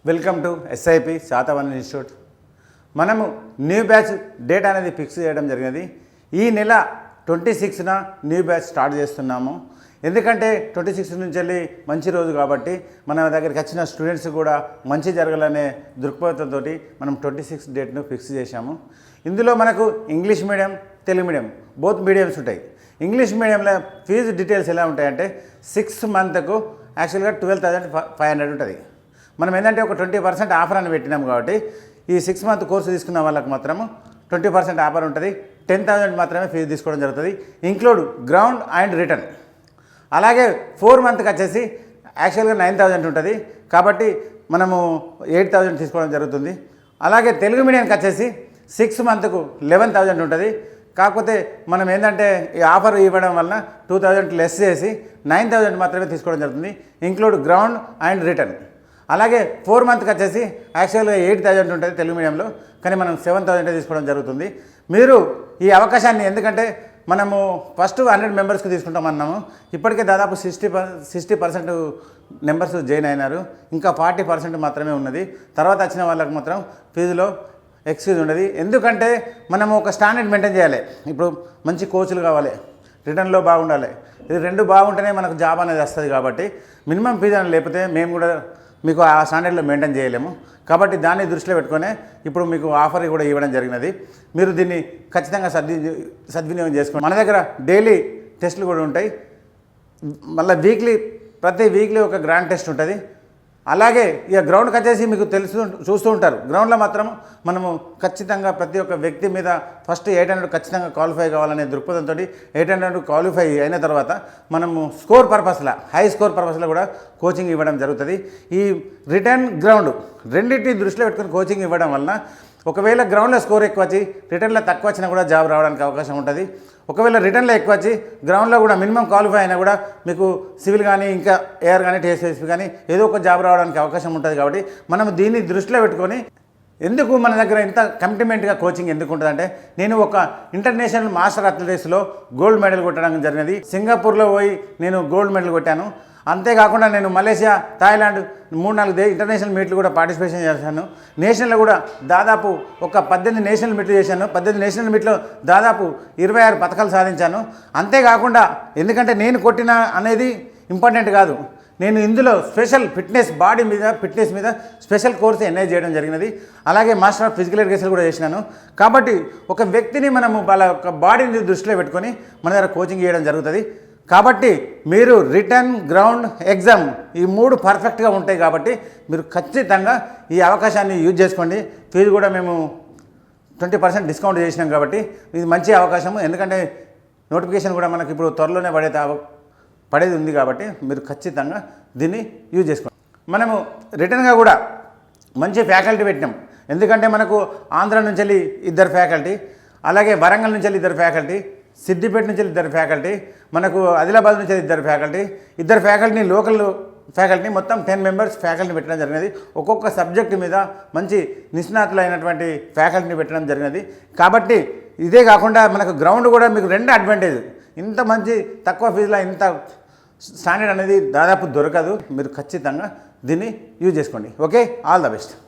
Welcome to SIP Satavahana institute. మనము new batch date అనేది fix చేయడం జరిగినది. ఈ నెల 26న న్యూ బ్యాచ్ స్టార్ట్ చేస్తున్నాము. ఎందుకంటే 26 నుంచి వెళ్ళి మంచి రోజు కాబట్టి మన దగ్గరికి వచ్చిన స్టూడెంట్స్ కూడా మంచి జరగాలనే దృక్పథంతో మనం 26 డేట్ను ఫిక్స్ చేశాము. ఇందులో మనకు English medium, Telugu medium both mediums ఉంటాయి. ఇంగ్లీష్ మీడియంలో ఫీజు డీటెయిల్స్ ఎలా ఉంటాయంటే 6 మంత్కు యాక్చువల్గా 12,500 ఉంటుంది. మనం ఏంటంటే ఒక 20% ఆఫర్ అని పెట్టినాం కాబట్టి ఈ 6 మంత్ కోర్సు తీసుకున్న వాళ్ళకి మాత్రము 20% ఆఫర్ ఉంటుంది. 10,000 మాత్రమే ఫీజు తీసుకోవడం జరుగుతుంది, ఇంక్లూడ్ గ్రౌండ్ అండ్ రిటర్న్. అలాగే 4 మంత్కి వచ్చేసి యాక్చువల్గా 9,000 ఉంటుంది కాబట్టి మనము 8,000 తీసుకోవడం జరుగుతుంది. అలాగే తెలుగు మీడియంకి వచ్చేసి 6 మంత్కు 11,000 ఉంటుంది. కాకపోతే మనం ఏంటంటే ఈ ఆఫర్ ఇవ్వడం వలన 2,000 లెస్ చేసి 9,000 మాత్రమే తీసుకోవడం జరుగుతుంది, ఇంక్లూడ్ గ్రౌండ్ అండ్ రిటర్న్. అలాగే 4 మంత్కి వచ్చేసి యాక్చువల్గా 8,000 ఉంటుంది తెలుగు మీడియంలో, కానీ మనం 7,000 తీసుకోవడం జరుగుతుంది. మీరు ఈ అవకాశాన్ని, ఎందుకంటే మనము ఫస్ట్ 100 మెంబర్స్కి తీసుకుంటామన్నాము, ఇప్పటికే దాదాపు 60% మెంబర్స్ జాయిన్ అయినారు. ఇంకా 40% మాత్రమే ఉన్నది. తర్వాత వచ్చిన వాళ్ళకి మాత్రం ఫీజులో ఎక్స్క్యూజ్ ఉండదు. ఎందుకంటే మనము ఒక స్టాండర్డ్ మెయింటైన్ చేయాలి. ఇప్పుడు మంచి కోచ్లు కావాలి, రిటర్న్లో బాగుండాలి. ఇది 2 బాగుంటేనే మనకు జాబ్ అనేది వస్తుంది. కాబట్టి మినిమం ఫీజు అని లేకపోతే మేము కూడా మీకు ఆ స్టాండర్డ్లో మెయింటైన్ చేయలేము. కాబట్టి దాన్ని దృష్టిలో పెట్టుకొని ఇప్పుడు మీకు ఆఫర్ కూడా ఇవ్వడం జరిగినది. మీరు దీన్ని ఖచ్చితంగా సద్వినియోగం చేసుకోండి. మన దగ్గర డైలీ టెస్టులు కూడా ఉంటాయి. మళ్ళీ ప్రతి వీక్లీ ఒక గ్రాండ్ టెస్ట్ ఉంటుంది. అలాగే ఇక గ్రౌండ్కి వచ్చేసి మీకు చూస్తూ ఉంటారు. గ్రౌండ్లో మాత్రం మనము ఖచ్చితంగా ప్రతి ఒక్క వ్యక్తి మీద ఫస్ట్ 800 ఖచ్చితంగా క్వాలిఫై కావాలనే దృక్పథంతో 800 క్వాలిఫై అయిన తర్వాత మనము స్కోర్ పర్పస్లో, హై స్కోర్ పర్పస్లో కూడా కోచింగ్ ఇవ్వడం జరుగుతుంది. ఈ రిటర్న్, గ్రౌండ్ రెండింటిని దృష్టిలో పెట్టుకుని కోచింగ్ ఇవ్వడం వలన ఒకవేళ గ్రౌండ్లో స్కోర్ ఎక్కువ వచ్చి రిటర్న్లో తక్కువ వచ్చినా కూడా జాబ్ రావడానికి అవకాశం ఉంటుంది. ఒకవేళ రిటర్న్లో ఎక్కువ వచ్చి గ్రౌండ్లో కూడా మినిమం క్వాలిఫై అయినా కూడా మీకు సివిల్ కానీ, ఇంకా ఏఆర్ కానీ, టీఎస్ఎస్పీ కానీ ఏదో ఒక జాబ్ రావడానికి అవకాశం ఉంటుంది. కాబట్టి మనం దీన్ని దృష్టిలో పెట్టుకొని, ఎందుకు మన దగ్గర ఇంత కమిట్మెంట్గా కోచింగ్ ఎందుకు ఉంటుందంటే, నేను ఒక ఇంటర్నేషనల్ మాస్టర్ అథ్లెటిక్స్లో గోల్డ్ మెడల్ కొట్టడం జరిగినది. సింగపూర్లో పోయి నేను గోల్డ్ మెడల్ కొట్టాను. అంతేకాకుండా నేను మలేషియా, థాయిలాండ్ 3-4 ఇంటర్నేషనల్ మీట్లు కూడా పార్టిసిపేషన్ చేశాను. నేషనల్లో కూడా దాదాపు ఒక 18 నేషనల్ మీట్లు చేశాను. 18 నేషనల్ మీట్లో దాదాపు 26 పథకాలు సాధించాను. అంతేకాకుండా ఎందుకంటే నేను కొట్టిన అనేది ఇంపార్టెంట్ కాదు, నేను ఇందులో స్పెషల్ బాడీ మీద ఫిట్నెస్ మీద స్పెషల్ కోర్సు ఎన్ఐ చేయడం జరిగినది. అలాగే మాస్టర్ ఆఫ్ ఫిజికల్ ఎడ్యుకేషన్ కూడా చేసినాను. కాబట్టి ఒక వ్యక్తిని మనము వాళ్ళ యొక్క బాడీని దృష్టిలో పెట్టుకొని మన దగ్గర కోచింగ్ చేయడం జరుగుతుంది. కాబట్టి మీరు రిటర్న్, గ్రౌండ్, ఎగ్జామ్ ఈ 3 పర్ఫెక్ట్గా ఉంటాయి. కాబట్టి మీరు ఖచ్చితంగా ఈ అవకాశాన్ని యూజ్ చేసుకోండి. ఫీజు కూడా మేము 20% డిస్కౌంట్ చేసినాం కాబట్టి ఇది మంచి అవకాశము. ఎందుకంటే నోటిఫికేషన్ కూడా మనకి ఇప్పుడు త్వరలోనే పడేది ఉంది. కాబట్టి మీరు ఖచ్చితంగా దీన్ని యూజ్ చేసుకోండి. మనము రిటర్న్గా కూడా మంచి ఫ్యాకల్టీ పెట్టినాం. ఎందుకంటే మనకు ఆంధ్ర నుంచి వెళ్ళి 2 ఫ్యాకల్టీ, అలాగే వరంగల్ నుంచి వెళ్ళి 2 ఫ్యాకల్టీ, సిద్దిపేట నుంచి 2 ఫ్యాకల్టీ, మనకు ఆదిలాబాద్ నుంచి 2 ఫ్యాకల్టీ, 2 ఫ్యాకల్టీని లోకల్ ఫ్యాకల్టీని మొత్తం 10 మెంబర్స్ ఫ్యాకల్టీని పెట్టడం జరిగినది. ఒక్కొక్క సబ్జెక్టు మీద మంచి నిష్ణాతులైనటువంటి ఫ్యాకల్టీని పెట్టడం జరిగినది. కాబట్టి ఇదే కాకుండా మనకు గ్రౌండ్ కూడా మీకు 2 అడ్వాంటేజ్. ఇంత మంచి తక్కువ ఫీజులో ఇంత స్టాండర్డ్ అనేది దాదాపు దొరకదు. మీరు ఖచ్చితంగా దీన్ని యూజ్ చేసుకోండి. Okay, all the best.